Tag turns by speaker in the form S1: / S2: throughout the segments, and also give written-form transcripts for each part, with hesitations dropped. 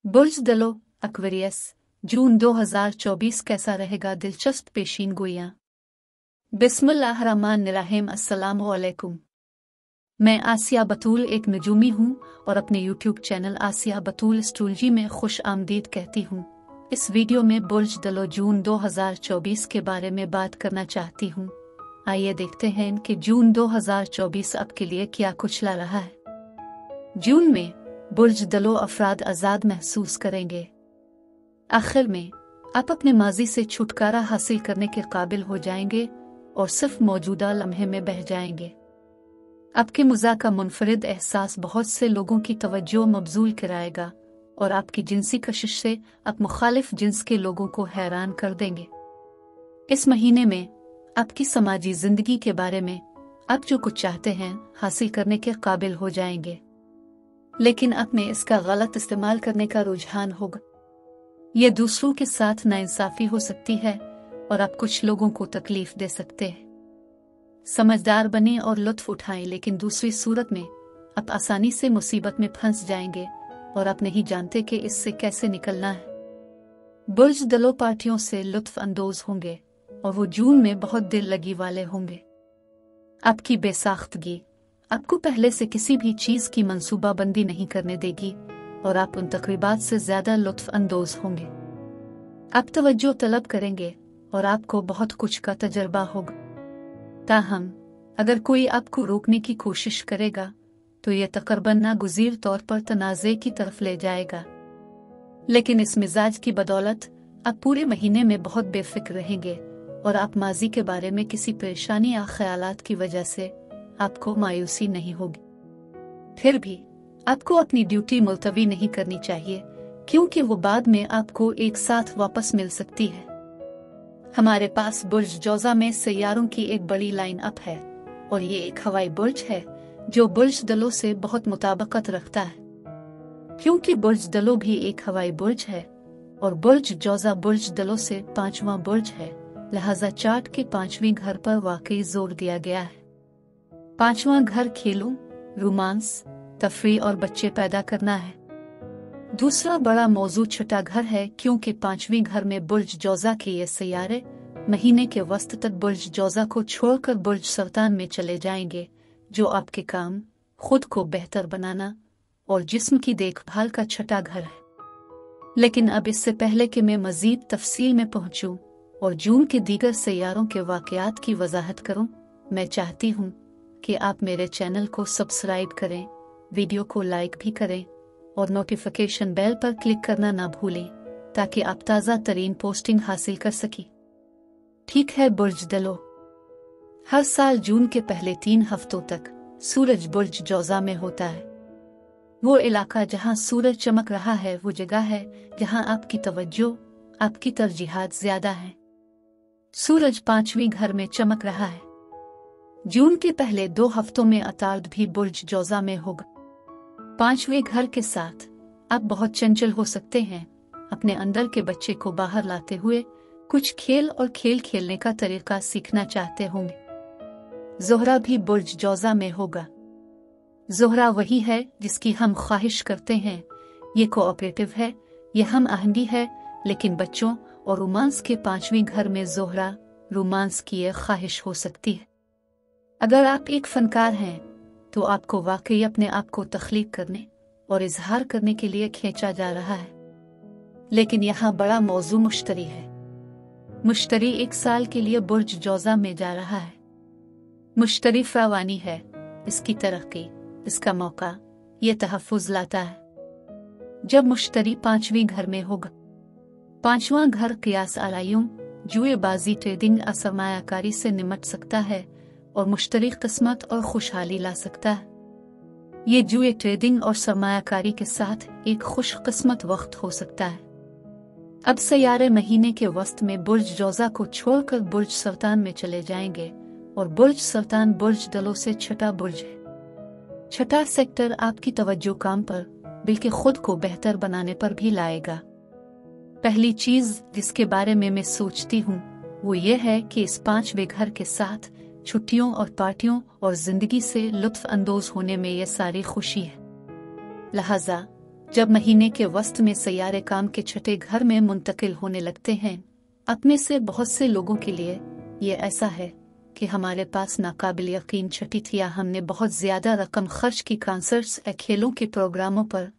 S1: बुर्ज दलो एक्वेरियस जून 2024 कैसा रहेगा? दिलचस्प पेशीन गोइयां। बिस्मिल्लाहिर्रहमानिर्रहीम। अस्सलामु अलैकुम। मैं आसिया बतूल एक नजूमी हूँ और अपने यूट्यूब चैनल आसिया बतूल एस्ट्रोलॉजी में खुश आमदीद कहती हूँ। इस वीडियो में बुर्ज दलो जून 2024 के बारे में बात करना चाहती हूँ। आइए देखते हैं कि जून 2024 आपके लिए क्या कुछ ला रहा है। जून में बुर्ज दलो अफराद आज़ाद महसूस करेंगे। आखिर में आप अपने माजी से छुटकारा हासिल करने के काबिल हो जाएंगे और सिर्फ मौजूदा लम्हे में बह जाएंगे। आपके मज़ा का मुनफरिद एहसास बहुत से लोगों की तवज्जो मबजूल कराएगा और आपकी जिनसी कशिश से आप मुखालिफ जिन्स के लोगों को हैरान कर देंगे। इस महीने में आपकी समाजी जिंदगी के बारे में आप जो कुछ चाहते हैं हासिल करने के काबिल हो जाएंगे, लेकिन आप में इसका गलत इस्तेमाल करने का रुझान होगा। यह दूसरों के साथ नाइंसाफी हो सकती है और आप कुछ लोगों को तकलीफ दे सकते हैं। समझदार बने और लुत्फ उठाएं, लेकिन दूसरी सूरत में आप आसानी से मुसीबत में फंस जाएंगे और आप नहीं जानते कि इससे कैसे निकलना है। बुर्ज दलो पार्टियों से लुत्फ अंदोज होंगे और वो जून में बहुत दिल लगी वाले होंगे। आपकी बेसाख्तगी आपको पहले से किसी भी चीज की मंसूबाबंदी नहीं करने देगी और आप उन तकरीबात से ज्यादा लुत्फ अंदोज होंगे। आप तवज्जो तलब करेंगे और आपको बहुत कुछ का तजर्बा होगा। ताहम अगर कोई आपको रोकने की कोशिश करेगा तो यह तकरीबन नागुज़ीर तौर पर तनाज़े की तरफ ले जाएगा, लेकिन इस मिजाज की बदौलत आप पूरे महीने में बहुत बेफिक्र रहेंगे और आप माजी के बारे में किसी परेशानी या ख्यालात की वजह से आपको मायूसी नहीं होगी। फिर भी आपको अपनी ड्यूटी मुलतवी नहीं करनी चाहिए, क्योंकि वो बाद में आपको एक साथ वापस मिल सकती है। हमारे पास बुर्ज जौजा में सैयारों की एक बड़ी लाइन अप है और ये एक हवाई बुर्ज है जो बुर्ज दलो से बहुत मुताबिकत रखता है, क्योंकि बुर्ज दलो भी एक हवाई बुर्ज है और बुर्ज जौजा बुर्ज दलो से 5वां बुर्ज है। लिहाजा चार्ट के 5वें घर पर वाकई जोर दिया गया है। 5वां घर खेलों, रोमांस, तफरी और बच्चे पैदा करना है। दूसरा बड़ा मौजू छठा घर है, क्योंकि 5वें घर में बुर्ज जौजा के ये सैयारे महीने के वस्त तक बुर्ज जौजा को छोड़कर बुर्ज सरतान में चले जाएंगे, जो आपके काम, खुद को बेहतर बनाना और जिस्म की देखभाल का छठा घर है। लेकिन अब इससे पहले कि मैं मजीद तफसील में पहुंचूं और जून के दीगर सैयारों के वाकयात की वजाहत करूं, मैं चाहती हूं कि आप मेरे चैनल को सब्सक्राइब करें, वीडियो को लाइक भी करें और नोटिफिकेशन बेल पर क्लिक करना ना भूलें, ताकि आप ताज़ा तरीन पोस्टिंग हासिल कर सकें। ठीक है बुर्ज दलो, हर साल जून के पहले 3 हफ्तों तक सूरज बुर्ज जौजा में होता है। वो इलाका जहां सूरज चमक रहा है वो जगह है जहां आपकी तवज्जो, आपकी तरजीहात ज्यादा है। सूरज 5वें घर में चमक रहा है। जून के पहले 2 हफ्तों में अतार्द भी बुर्ज जौजा में होगा। 5वें घर के साथ आप बहुत चंचल हो सकते हैं। अपने अंदर के बच्चे को बाहर लाते हुए कुछ खेल और खेल खेलने का तरीका सीखना चाहते होंगे। ज़ोहरा भी बुर्ज जौजा में होगा। ज़ोहरा वही है जिसकी हम ख्वाहिश करते हैं। ये कोऑपरेटिव है, ये हम आहंगी है, लेकिन बच्चों और रोमांस के 5वें घर में ज़ोहरा रोमांस की ये ख्वाहिश हो सकती है। अगर आप एक फनकार हैं तो आपको वाकई अपने आप को तख्लीक करने और इजहार करने के लिए खींचा जा रहा है। लेकिन यहाँ बड़ा मौजू मुश्तरी है। मुश्तरी 1 साल के लिए बुर्ज जौजा में जा रहा है। मुश्तरी फरावानी है, इसकी तरक्की, इसका मौका, ये तहफ़्फ़ुज़ लाता है। जब मुश्तरी 5वें घर में होगा, 5वां घर क़ियास आराइयों, जुएबाजी, ट्रेडिंग, सरमायाकारी से निमट सकता है और मुश्तरी किस्मत और खुशहाली ला सकता है। ये जुए, ट्रेडिंग और सरमायाकारी के साथ एक खुश किस्मत वक्त हो सकता है। अब सैयारे महीने के वस्त में बुर्ज जौजा को छोड़कर बुर्ज सरतान में चले जाएंगे और बुर्ज सरतान बुर्ज दलो से छठा बुर्ज है। छठा सेक्टर आपकी तवज्जो काम पर, बल्कि खुद को बेहतर बनाने पर भी लाएगा। पहली चीज जिसके बारे में मैं सोचती हूँ वो ये है कि इस 5वें घर के साथ छुट्टियों और पार्टियों और जिंदगी से लुत्फ अंदोज होने में ये सारी खुशी है। लिहाजा जब महीने के वस्त में सैयारे काम के छठे घर में मुंतकिल होने लगते हैं, अपने से बहुत से लोगों के लिए ये ऐसा है कि हमारे पास नाकाबिल यकीन छठी थी या हमने बहुत ज्यादा रकम खर्च की कॉन्सर्ट्स या खेलों के प्रोग्रामों पर,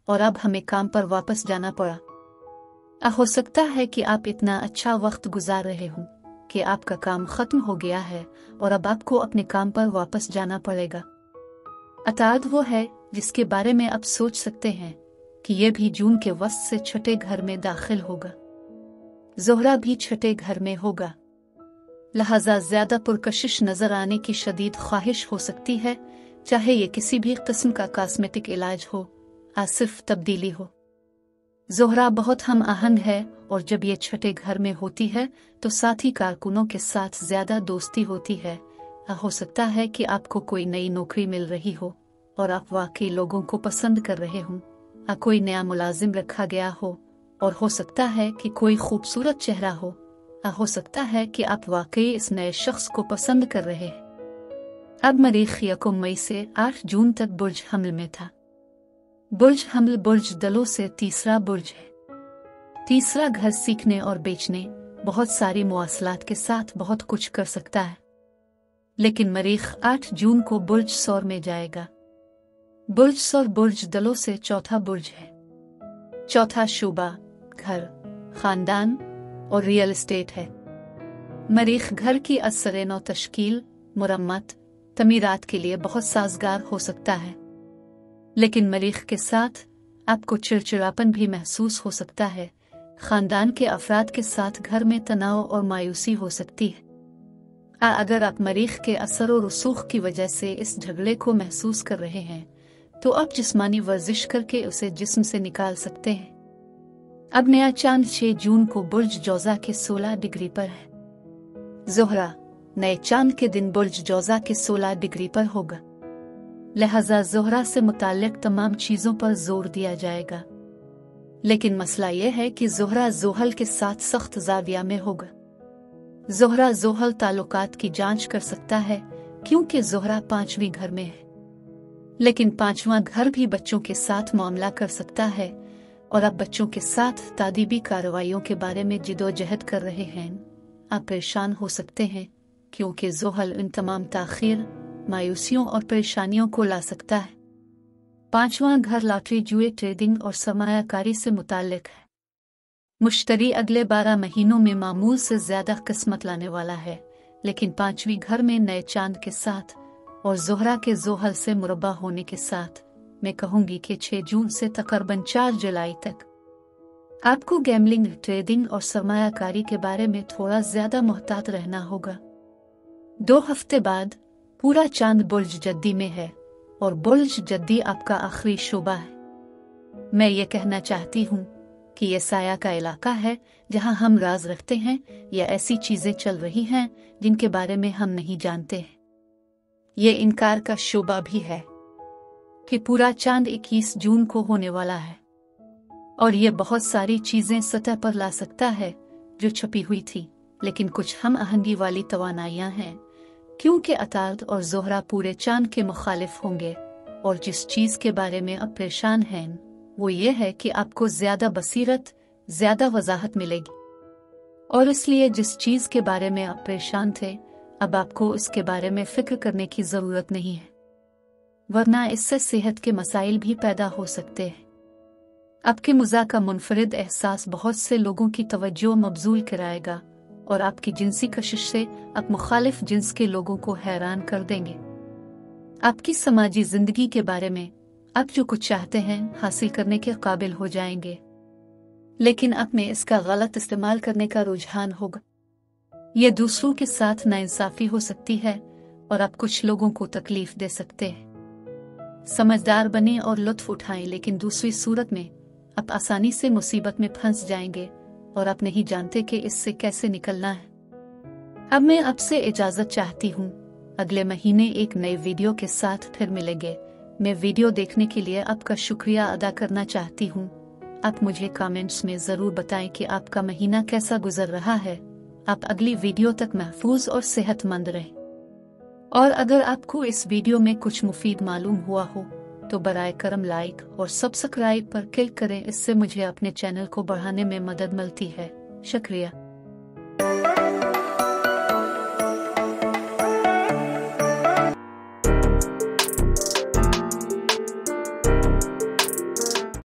S1: और अब हमें काम पर वापस जाना पड़ा। हो सकता है कि आप इतना अच्छा वक्त गुजार रहे हों कि आपका काम खत्म हो गया है और अब आपको अपने काम पर वापस जाना पड़ेगा। अताद वो है जिसके बारे में आप सोच सकते हैं कि यह भी जून के वस्त से छठे घर में दाखिल होगा। ज़ोहरा भी छठे घर में होगा, लिहाजा ज्यादा पुरकशिश नजर आने की शदीद ख्वाहिश हो सकती है, चाहे ये किसी भी किस्म का कॉस्मेटिक इलाज हो या सिर्फ तब्दीली हो। ज़ोहरा बहुत हम आहंग है और जब ये छठे घर में होती है तो साथी कारकुनों के साथ ज्यादा दोस्ती होती है। हो सकता है कि आपको कोई नई नौकरी मिल रही हो और आप वाकई लोगों को पसंद कर रहे हों, या कोई नया मुलाजिम रखा गया हो, और हो सकता है कि कोई खूबसूरत चेहरा हो सकता है कि आप वाकई इस नए शख्स को पसंद कर रहे हैं। अब मरीख 1 मई से 8 जून तक बुर्ज हमल में था। बुर्ज हमल बुर्ज दलों से तीसरा बुर्ज है। तीसरा घर सीखने और बेचने, बहुत सारी मुआसलात के साथ बहुत कुछ कर सकता है, लेकिन मरीख 8 जून को बुर्ज सौर में जाएगा। बुर्ज सौर बुर्ज दलों से चौथा बुर्ज है। चौथा शोबा घर, खानदान और रियल एस्टेट है। मरीख घर की असर नौ तश्कील, मुरम्मत, तमीरात के लिए बहुत साजगार हो सकता है, लेकिन मरीख के साथ आपको चिड़चिड़ापन भी महसूस हो सकता है। खानदान के अफराद के साथ घर में तनाव और मायूसी हो सकती है। अगर आप मरीख के असर और रसूख की वजह से इस झगड़े को महसूस कर रहे हैं तो आप जिस्मानी वर्जिश करके उसे जिस्म से निकाल सकते हैं। अब नया चांद 6 जून को बुर्ज जौजा के 16 डिग्री पर है। ज़ोहरा नए चांद के दिन बुर्ज जौजा के 16 डिग्री पर होगा, लिहाजा ज़ोहरा से मुताल्लिक तमाम चीजों पर जोर दिया जाएगा। लेकिन मसला यह है कि ज़ोहरा ज़ोहल के साथ सख्त ज़ाविया में होगा। ज़ोहरा ज़ोहल ताल्लुकात की जांच कर सकता है क्योंकि ज़ोहरा 5वीं घर में है, लेकिन 5वां घर भी बच्चों के साथ मामला कर सकता है, और आप बच्चों के साथ तादीबी कार्रवाइयों के बारे में जिदोजहद कर रहे हैं। आप परेशान हो सकते हैं क्योंकि ज़ोहल इन तमाम ताख़ीर, मायूसियों और परेशानियों को ला सकता है। 5वां घर लॉटरी, जुए, ट्रेडिंग और सरमायाकारी से मुताल्लिक है। मुश्तरी अगले 12 महीनों में मामूल से ज्यादा किस्मत लाने वाला है, लेकिन 5वीं घर में नए चांद के साथ और ज़ोहरा के ज़ोहल से मुरब्बा होने के साथ मैं कहूंगी कि 6 जून से तकरीबन 4 जुलाई तक आपको गैमलिंग, ट्रेडिंग और सरमायाकारी के बारे में थोड़ा ज्यादा मुहतात रहना होगा। 2 हफ्ते बाद पूरा चांद बुर्ज जद्दी में है और बुर्ज जद्दी आपका आखिरी शोबा है। मैं ये कहना चाहती हूँ कि यह साया का इलाका है जहाँ हम राज रखते हैं या ऐसी चीजें चल रही हैं जिनके बारे में हम नहीं जानते हैं। ये इनकार का शोबा भी है कि पूरा चांद 21 जून को होने वाला है, और ये बहुत सारी चीजें सतह पर ला सकता है जो छुपी हुई थी, लेकिन कुछ हम आहंगी वाली तवानाइयां हैं क्योंकि अताद और ज़ोहरा पूरे चांद के मुखालिफ होंगे, और जिस चीज के बारे में अब परेशान हैं वो ये है कि आपको ज्यादा बसीरत, ज्यादा वजाहत मिलेगी, और इसलिए जिस चीज के बारे में आप परेशान थे अब आपको इसके बारे में फिक्र करने की जरूरत नहीं है, वरना इससे सेहत के मसाइल भी पैदा हो सकते हैं। आपके मुज़ा का मुनफरिद एहसास बहुत से लोगों की तवज्जो मबजूल कराएगा और आपकी जिनसी कशिश से आप मुखालिफ जिन्स के लोगों को हैरान कर देंगे। आपकी समाजी जिंदगी के बारे में आप जो कुछ चाहते हैं हासिल करने के काबिल हो जाएंगे, लेकिन आप में इसका गलत इस्तेमाल करने का रुझान होगा। यह दूसरों के साथ नाइंसाफी हो सकती है और आप कुछ लोगों को तकलीफ दे सकते हैं। समझदार बने और लुत्फ उठाएं, लेकिन दूसरी सूरत में आप आसानी से मुसीबत में फंस जाएंगे और आप नहीं जानते कि इससे कैसे निकलना है। अब मैं आपसे इजाजत चाहती हूँ, अगले महीने एक नए वीडियो के साथ फिर मिलेंगे। मैं वीडियो देखने के लिए आपका शुक्रिया अदा करना चाहती हूँ। आप मुझे कमेंट्स में जरूर बताएं कि आपका महीना कैसा गुजर रहा है। आप अगली वीडियो तक महफूज और सेहतमंद रहें। और अगर आपको इस वीडियो में कुछ मुफीद मालूम हुआ हो तो बराए करम लाइक और सब्सक्राइब पर क्लिक करें, इससे मुझे अपने चैनल को बढ़ाने में मदद मिलती है। शुक्रिया।